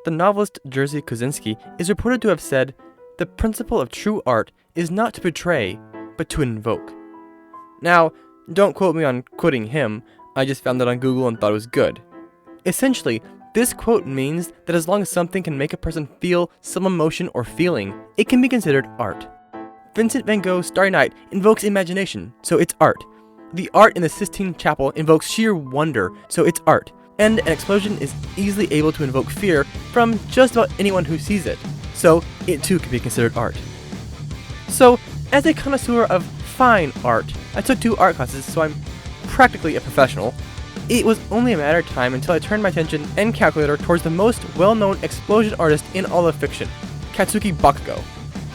the novelist Jerzy Kosinski is reported to have said, "The principle of true art is not to betray, but to invoke." Now, don't quote me on quoting him, I just found it on Google and thought it was good. Essentially, this quote means that as long as something can make a person feel some emotion or feeling, it can be considered art. Vincent van Gogh's Starry Night invokes imagination, so it's art. The art in the Sistine Chapel invokes sheer wonder, so it's art. And an explosion is easily able to invoke fear from just about anyone who sees it, so it too can be considered art. So, as a connoisseur of fine art, I took 2 art classes, so I'm practically a professional. It was only a matter of time until I turned my attention and calculator towards the most well-known explosion artist in all of fiction, Katsuki Bakugo.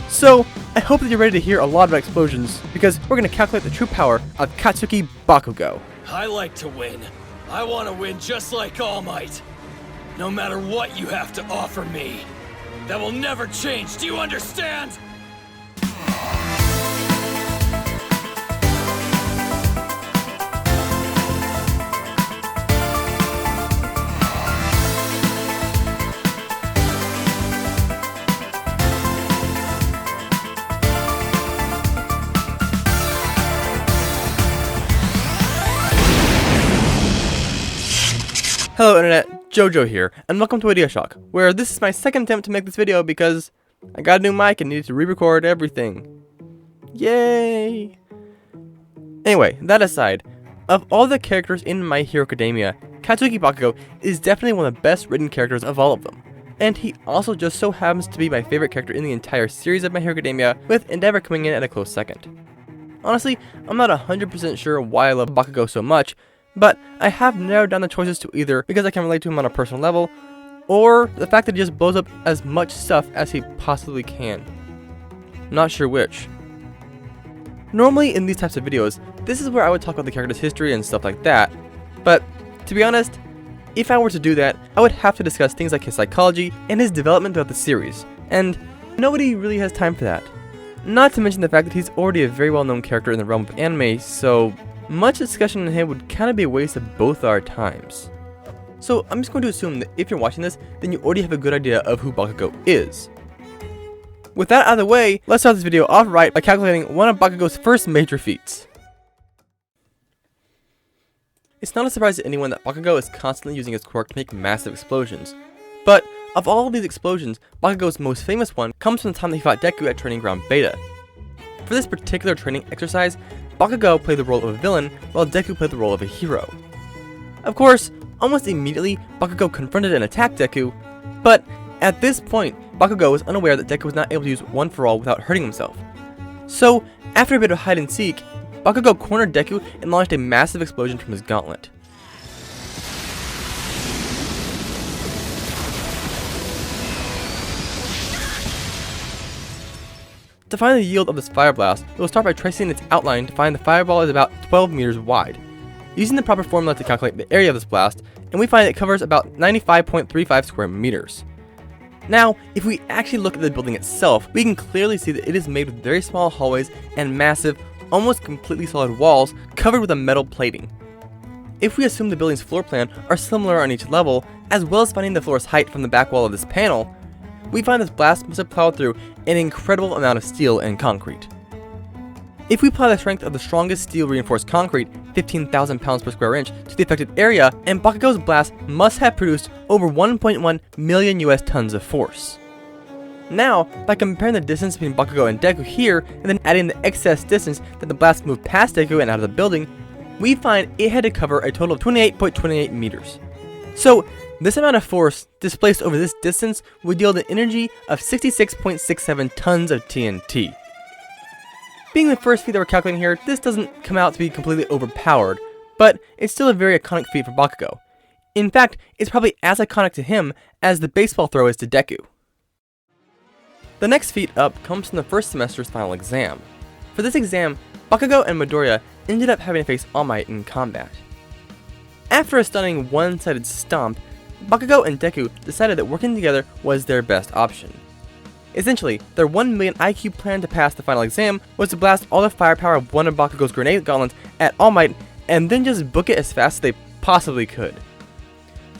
So, I hope that you're ready to hear a lot about explosions, because we're going to calculate the true power of Katsuki Bakugo. I like to win. I want to win just like All Might. No matter what you have to offer me. That will never change, do you understand? Hello Internet, Jojo here, and welcome to IdeaShock, where this is my second attempt to make this video because I got a new mic and needed to re-record everything. Yay! Anyway, that aside, of all the characters in My Hero Academia, Katsuki Bakugo is definitely one of the best written characters of all of them. And he also just so happens to be my favorite character in the entire series of My Hero Academia, with Endeavor coming in at a close second. Honestly, I'm not 100% sure why I love Bakugo so much, but I have narrowed down the choices to either because I can relate to him on a personal level, or the fact that he just blows up as much stuff as he possibly can. Not sure which. Normally in these types of videos, this is where I would talk about the character's history and stuff like that, but to be honest, if I were to do that, I would have to discuss things like his psychology and his development throughout the series, and nobody really has time for that. Not to mention the fact that he's already a very well-known character in the realm of anime, so much discussion on him would kind of be a waste of both our times. So I'm just going to assume that if you're watching this, then you already have a good idea of who Bakugo is. With that out of the way, let's start this video off right by calculating one of Bakugo's first major feats. It's not a surprise to anyone that Bakugo is constantly using his quirk to make massive explosions. But of all of these explosions, Bakugo's most famous one comes from the time that he fought Deku at Training Ground Beta. For this particular training exercise, Bakugo played the role of a villain, while Deku played the role of a hero. Of course, almost immediately, Bakugo confronted and attacked Deku, but at this point, Bakugo was unaware that Deku was not able to use One For All without hurting himself. So, after a bit of hide and seek, Bakugo cornered Deku and launched a massive explosion from his gauntlet. To find the yield of this fire blast, we will start by tracing its outline to find the fireball is about 12 meters wide. Using the proper formula to calculate the area of this blast, and we find it covers about 95.35 square meters. Now, if we actually look at the building itself, we can clearly see that it is made with very small hallways and massive, almost completely solid walls covered with a metal plating. If we assume the building's floor plan are similar on each level, as well as finding the floor's height from the back wall of this panel, we find this blast must have plowed through an incredible amount of steel and concrete. If we apply the strength of the strongest steel reinforced concrete, 15,000 pounds per square inch, to the affected area, and Bakugo's blast must have produced over 1.1 million US tons of force. Now, by comparing the distance between Bakugo and Deku here, and then adding the excess distance that the blast moved past Deku and out of the building, we find it had to cover a total of 28.28 meters. So, this amount of force displaced over this distance would yield an energy of 66.67 tons of TNT. Being the first feat that we're calculating here, this doesn't come out to be completely overpowered, but it's still a very iconic feat for Bakugo. In fact, it's probably as iconic to him as the baseball throw is to Deku. The next feat up comes from the first semester's final exam. For this exam, Bakugo and Midoriya ended up having to face All Might in combat. After a stunning one-sided stomp, Bakugo and Deku decided that working together was their best option. Essentially, their 1 million IQ plan to pass the final exam was to blast all the firepower of one of Bakugo's grenade gauntlets at All Might and then just book it as fast as they possibly could.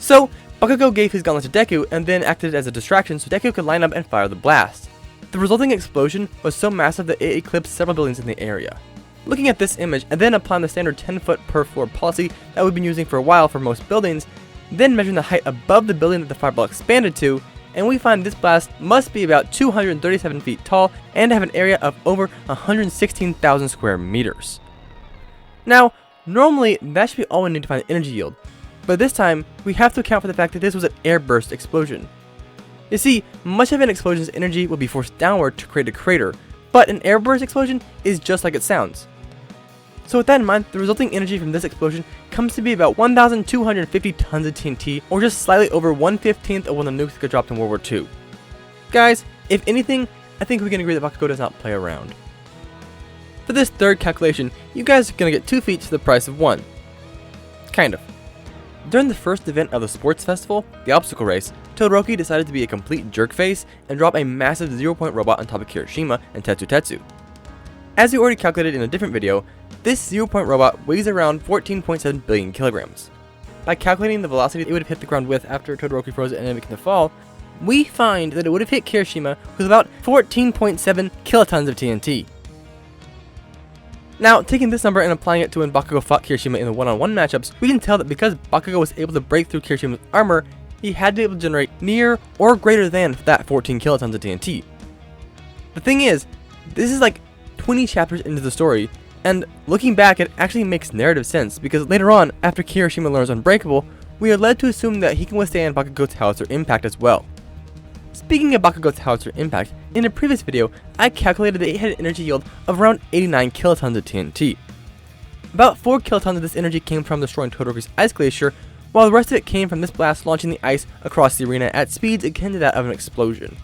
So, Bakugo gave his gauntlet to Deku and then acted as a distraction so Deku could line up and fire the blast. The resulting explosion was so massive that it eclipsed several buildings in the area. Looking at this image and then applying the standard 10-foot per floor policy that we've been using for a while for most buildings, then measuring the height above the building that the fireball expanded to, and we find this blast must be about 237 feet tall and have an area of over 116,000 square meters. Now, normally that should be all we need to find the energy yield, but this time we have to account for the fact that this was an airburst explosion. You see, much of an explosion's energy will be forced downward to create a crater, but an airburst explosion is just like it sounds. So with that in mind, the resulting energy from this explosion comes to be about 1,250 tons of TNT, or just slightly over 1/15 of when the nukes got dropped in World War II. Guys, if anything, I think we can agree that Bakugo does not play around. For this third calculation, you guys are going to get 2 feats for the price of 1. Kind of. During the first event of the sports festival, the obstacle race, Todoroki decided to be a complete jerkface and drop a massive 0-point robot on top of Kirishima and Tetsu. As we already calculated in a different video, this 0-point robot weighs around 14.7 billion kilograms. By calculating the velocity it would have hit the ground with after Todoroki froze it and it began to fall, we find that it would have hit Kirishima with about 14.7 kilotons of TNT. Now, taking this number and applying it to when Bakugo fought Kirishima in the one-on-one matchups, we can tell that because Bakugo was able to break through Kirishima's armor, he had to be able to generate near or greater than that 14 kilotons of TNT. The thing is, this is like 20 chapters into the story, and looking back it actually makes narrative sense because later on, after Kirishima learns Unbreakable, we are led to assume that he can withstand Bakugo's howitzer impact as well. Speaking of Bakugo's howitzer impact, in a previous video, I calculated that it had an energy yield of around 89 kilotons of TNT. About 4 kilotons of this energy came from destroying Todoroki's ice glacier, while the rest of it came from this blast launching the ice across the arena at speeds akin to that of an explosion.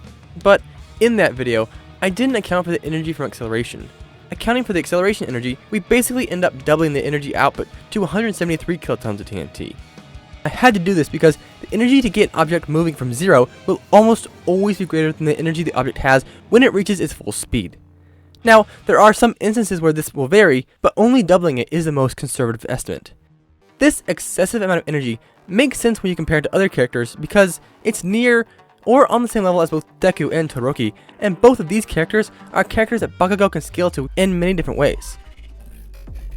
But in that video, I didn't account for the energy from acceleration. Accounting for the acceleration energy, we basically end up doubling the energy output to 173 kilotons of TNT. I had to do this because the energy to get an object moving from 0 will almost always be greater than the energy the object has when it reaches its full speed. Now, there are some instances where this will vary, but only doubling it is the most conservative estimate. This excessive amount of energy makes sense when you compare it to other characters because it's near or on the same level as both Deku and Todoroki, and both of these characters are characters that Bakugo can scale to in many different ways.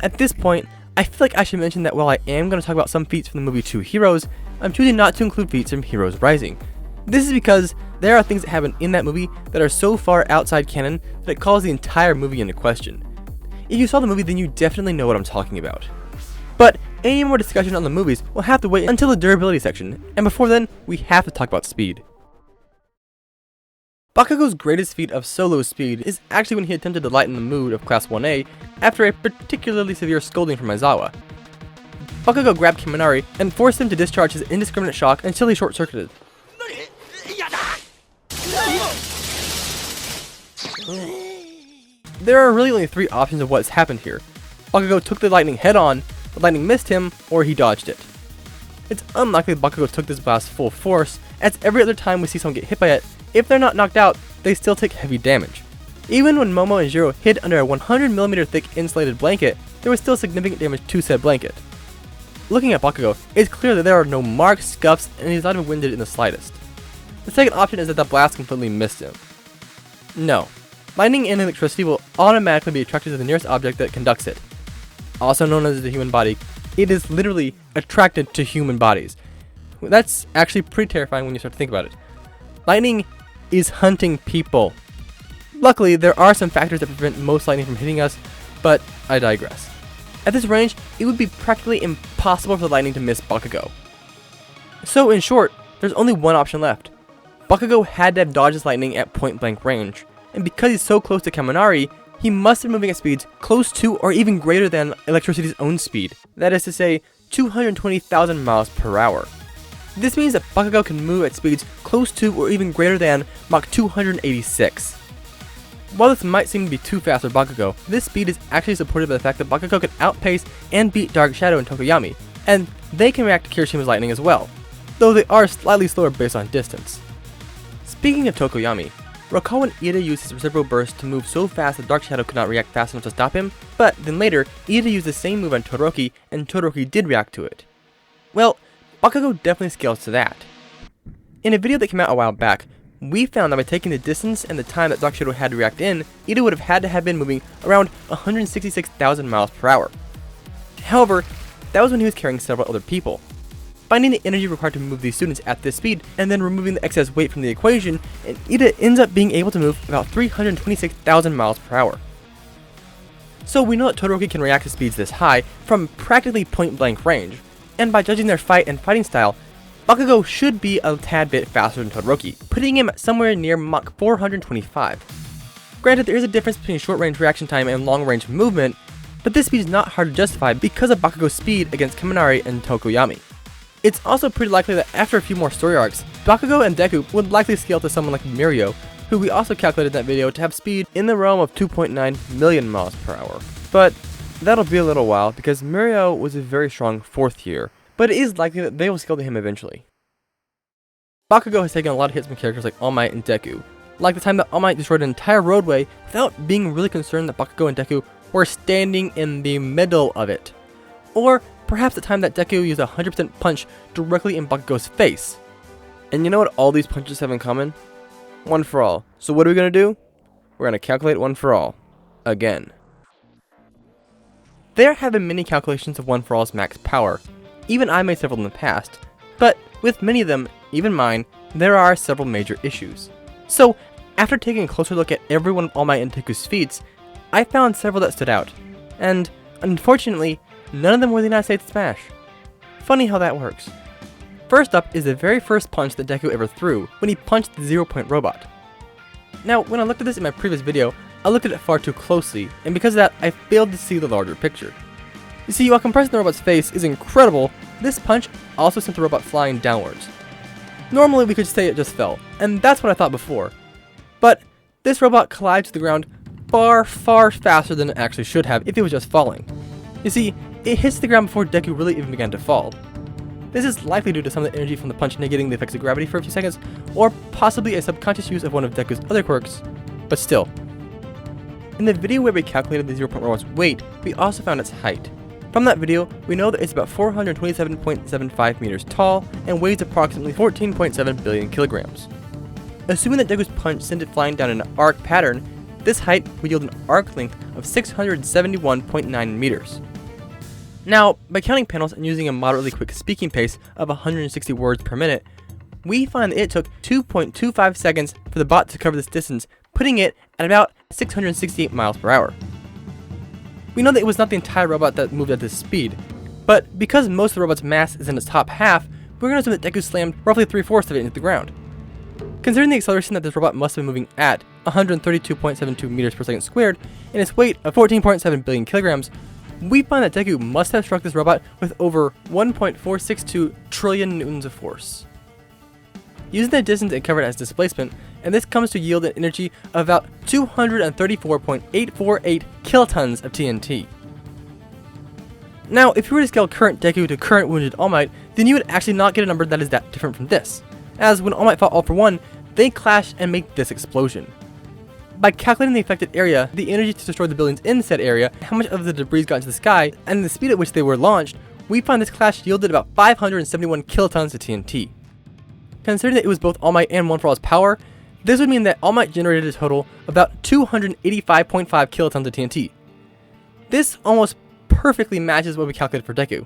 At this point, I feel like I should mention that while I am going to talk about some feats from the movie 2 Heroes, I'm choosing not to include feats from Heroes Rising. This is because there are things that happen in that movie that are so far outside canon that it calls the entire movie into question. If you saw the movie, then you definitely know what I'm talking about. But any more discussion on the movies will have to wait until the durability section, and before then, we have to talk about speed. Bakugo's greatest feat of solo speed is actually when he attempted to lighten the mood of Class 1A after a particularly severe scolding from Aizawa. Bakugo grabbed Kaminari and forced him to discharge his indiscriminate shock until he short-circuited. There are really only 3 options of what's happened here. Bakugo took the lightning head-on, the lightning missed him, or he dodged it. It's unlikely that Bakugo took this blast full force, as every other time we see someone get hit by it, if they're not knocked out, they still take heavy damage. Even when Momo and Jiro hid under a 100mm thick insulated blanket, there was still significant damage to said blanket. Looking at Bakugo, it's clear that there are no marks, scuffs, and he's not even winded in the slightest. The second option is that the blast completely missed him. No. Lightning and electricity will automatically be attracted to the nearest object that conducts it. Also known as the human body, it is literally attracted to human bodies. That's actually pretty terrifying when you start to think about it. Lightning is hunting people. Luckily, there are some factors that prevent most lightning from hitting us, but I digress. At this range, it would be practically impossible for the lightning to miss Bakugo. So in short, there's only one option left. Bakugo had to have dodged this lightning at point blank range, and because he's so close to Kaminari, he must have been moving at speeds close to or even greater than electricity's own speed, that is to say, 220,000 miles per hour. This means that Bakugo can move at speeds close to or even greater than Mach 286. While this might seem to be too fast for Bakugo, this speed is actually supported by the fact that Bakugo can outpace and beat Dark Shadow and Tokoyami, and they can react to Kirishima's lightning as well, though they are slightly slower based on distance. Speaking of Tokoyami, recall when Ida used his reciprocal burst to move so fast that Dark Shadow could not react fast enough to stop him, but then later, Ida used the same move on Todoroki, and Todoroki did react to it. Well, Bakugo definitely scales to that. In a video that came out a while back, we found that by taking the distance and the time that Dark Shadow had to react in, Ida would have had to have been moving around 166,000 miles per hour. However, that was when he was carrying several other people. Finding the energy required to move these students at this speed, and then removing the excess weight from the equation, and Ida ends up being able to move about 326,000 miles per hour. So we know that Todoroki can react to speeds this high from practically point-blank range, and by judging their fight and fighting style, Bakugo should be a tad bit faster than Todoroki, putting him somewhere near Mach 425. Granted, there is a difference between short-range reaction time and long-range movement, but this speed is not hard to justify because of Bakugo's speed against Kaminari and Tokoyami. It's also pretty likely that after a few more story arcs, Bakugo and Deku would likely scale to someone like Mirio, who we also calculated in that video to have speed in the realm of 2.9 million miles per hour. But that'll be a little while because Mirio was a very strong 4th year, but it is likely that they will scale to him eventually. Bakugo has taken a lot of hits from characters like All Might and Deku, like the time that All Might destroyed an entire roadway without being really concerned that Bakugo and Deku were standing in the middle of it. Or perhaps the time that Deku used a 100% punch directly in Bakugo's face. And you know what all these punches have in common? One for all. So what are we going to do? We're going to calculate one for all. Again. There have been many calculations of one for all's max power. Even I made several in the past. But with many of them, even mine, there are several major issues. So after taking a closer look at every one of All Might and Deku's feats, I found several that stood out. And unfortunately, none of them were the United States Smash. Funny how that works. First up is the very first punch that Deku ever threw, when he punched the 0-point robot. Now, when I looked at this in my previous video, I looked at it far too closely, and because of that, I failed to see the larger picture. You see, while compressing the robot's face is incredible, this punch also sent the robot flying downwards. Normally we could say it just fell, and that's what I thought before. But this robot collided to the ground far, far faster than it actually should have if it was just falling. You see, it hits the ground before Deku really even began to fall. This is likely due to some of the energy from the punch negating the effects of gravity for a few seconds, or possibly a subconscious use of one of Deku's other quirks, but still. In the video where we calculated the 0-point robot's weight, we also found its height. From that video, we know that it's about 427.75 meters tall and weighs approximately 14.7 billion kilograms. Assuming that Deku's punch sent it flying down an arc pattern, this height would yield an arc length of 671.9 meters. Now, by counting panels and using a moderately quick speaking pace of 160 words per minute, we find that it took 2.25 seconds for the bot to cover this distance, putting it at about 668 miles per hour. We know that it was not the entire robot that moved at this speed, but because most of the robot's mass is in its top half, we're going to assume that Deku slammed roughly 3/4 of it into the ground. Considering the acceleration that this robot must have been moving at 132.72 meters per second squared, and its weight of 14.7 billion kilograms, we find that Deku must have struck this robot with over 1.462 trillion newtons of force. Using the distance it covered as displacement, and this comes to yield an energy of about 234.848 kilotons of TNT. Now, if you were to scale current Deku to current wounded All Might, then you would actually not get a number that is that different from this, as when All Might fought All for One, they clashed and made this explosion. By calculating the affected area, the energy to destroy the buildings in said area, how much of the debris got into the sky, and the speed at which they were launched, we find this clash yielded about 571 kilotons of TNT. Considering that it was both All Might and One for All's power, this would mean that All Might generated a total of about 285.5 kilotons of TNT. This almost perfectly matches what we calculated for Deku.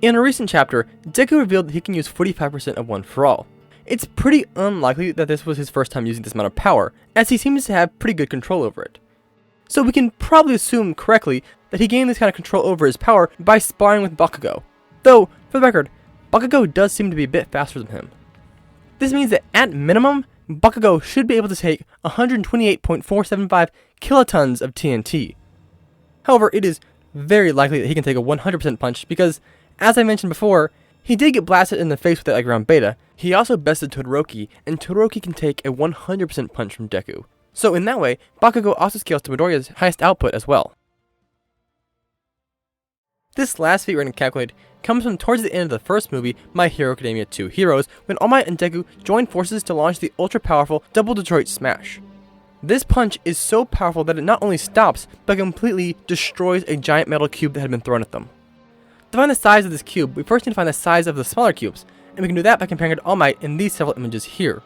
In a recent chapter, Deku revealed that he can use 45% of One for All. It's pretty unlikely that this was his first time using this amount of power, as he seems to have pretty good control over it. So we can probably assume correctly that he gained this kind of control over his power by sparring with Bakugo. Though, for the record, Bakugo does seem to be a bit faster than him. This means that at minimum, Bakugo should be able to take 128.475 kilotons of TNT. However, it is very likely that he can take a 100% punch because, as I mentioned before, he did get blasted in the face with the Egground Beta. He also bested Todoroki, and Todoroki can take a 100% punch from Deku. So in that way, Bakugo also scales to Midoriya's highest output as well. This last feat we're going to calculate comes from towards the end of the first movie, My Hero Academia 2 Heroes, when All Might and Deku joined forces to launch the ultra-powerful Double Detroit Smash. This punch is so powerful that it not only stops, but completely destroys a giant metal cube that had been thrown at them. To find the size of this cube, we first need to find the size of the smaller cubes, and we can do that by comparing it to All Might in these several images here.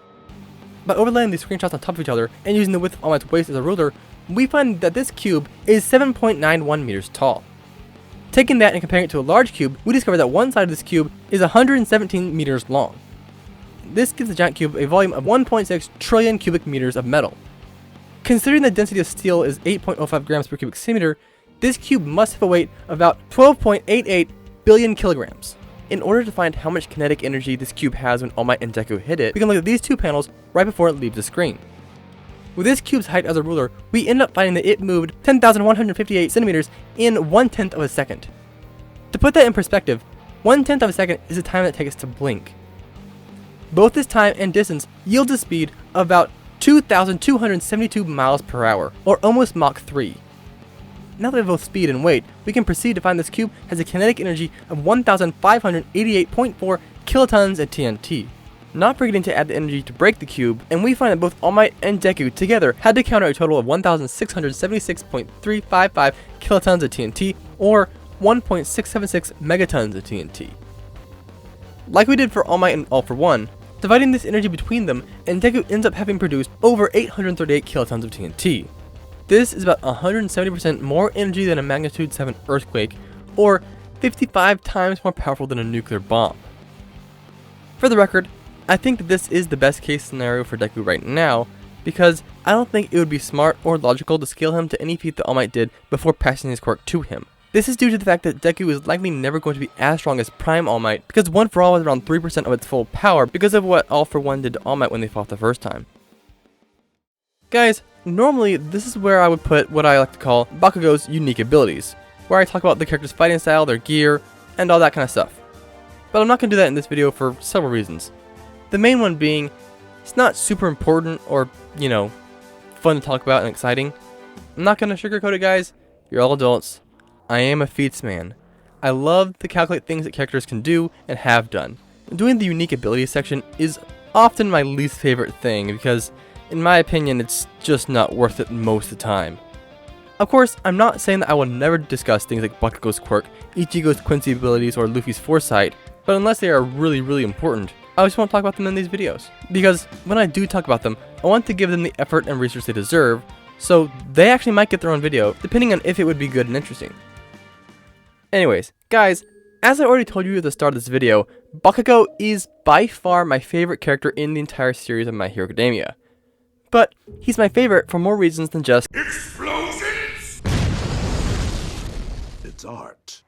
By overlaying these screenshots on top of each other and using the width of All Might's waist as a ruler, we find that this cube is 7.91 meters tall. Taking that and comparing it to a large cube, we discover that one side of this cube is 117 meters long. This gives the giant cube a volume of 1.6 trillion cubic meters of metal. Considering the density of steel is 8.05 grams per cubic centimeter, this cube must have a weight of about 12.88 billion kilograms. In order to find how much kinetic energy this cube has when All Might and Deku hit it, we can look at these two panels right before it leaves the screen. With this cube's height as a ruler, we end up finding that it moved 10,158 centimeters in 1/10 of a second. To put that in perspective, 1/10 of a second is the time that it takes to blink. Both this time and distance yields a speed of about 2,272 miles per hour, or almost Mach 3. Now that we have both speed and weight, we can proceed to find this cube has a kinetic energy of 1,588.4 kilotons of TNT. Not forgetting to add the energy to break the cube, and we find that both All Might and Deku together had to counter a total of 1,676.355 kilotons of TNT, or 1.676 megatons of TNT. Like we did for All Might and All for One, dividing this energy between them, and Deku ends up having produced over 838 kilotons of TNT. This is about 170% more energy than a magnitude 7 earthquake, or 55 times more powerful than a nuclear bomb. For the record, I think that this is the best case scenario for Deku right now, because I don't think it would be smart or logical to scale him to any feat that All Might did before passing his quirk to him. This is due to the fact that Deku is likely never going to be as strong as Prime All Might, because One for All was around 3% of its full power because of what All for One did to All Might when they fought the first time. Guys, normally this is where I would put what I like to call Bakugo's unique abilities, where I talk about the character's fighting style, their gear, and all that kind of stuff. But I'm not going to do that in this video for several reasons. The main one being, it's not super important or, fun to talk about and exciting. I'm not going to sugarcoat it, guys. You're all adults. I am a feats man. I love to calculate things that characters can do and have done. Doing the unique abilities section is often my least favorite thing because, in my opinion, it's just not worth it most of the time. Of course, I'm not saying that I will never discuss things like Bakugo's quirk, Ichigo's Quincy abilities, or Luffy's foresight, but unless they are really, really important, I just won't talk about them in these videos. Because when I do talk about them, I want to give them the effort and research they deserve, so they actually might get their own video, depending on if it would be good and interesting. Anyways, guys, as I already told you at the start of this video, Bakugo is by far my favorite character in the entire series of My Hero Academia. But he's my favorite for more reasons than just explosions! It's art.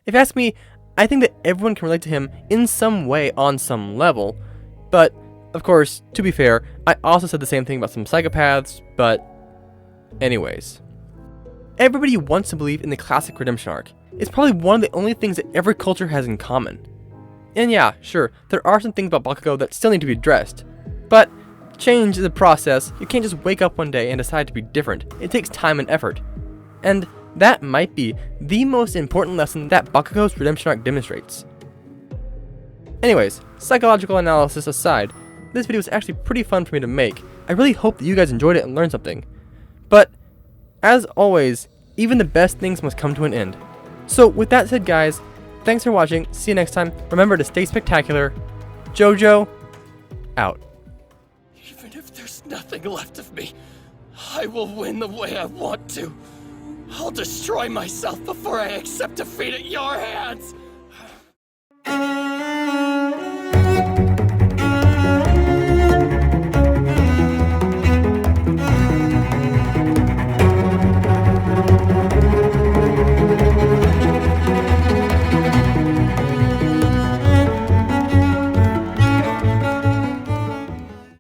If you ask me, I think that everyone can relate to him in some way on some level, but, of course, to be fair, I also said the same thing about some psychopaths, but anyways. Everybody wants to believe in the classic redemption arc. It's probably one of the only things that every culture has in common. And yeah, sure, there are some things about Bakugo that still need to be addressed, but change is a process. You can't just wake up one day and decide to be different. It takes time and effort. And that might be the most important lesson that Bakugo's redemption arc demonstrates. Anyways, psychological analysis aside, this video was actually pretty fun for me to make. I really hope that you guys enjoyed it and learned something. But, as always, even the best things must come to an end. So with that said, guys, thanks for watching, see you next time, remember to stay spectacular, JoJo, out. Even if there's nothing left of me, I will win the way I want to. I'll destroy myself before I accept defeat at your hands!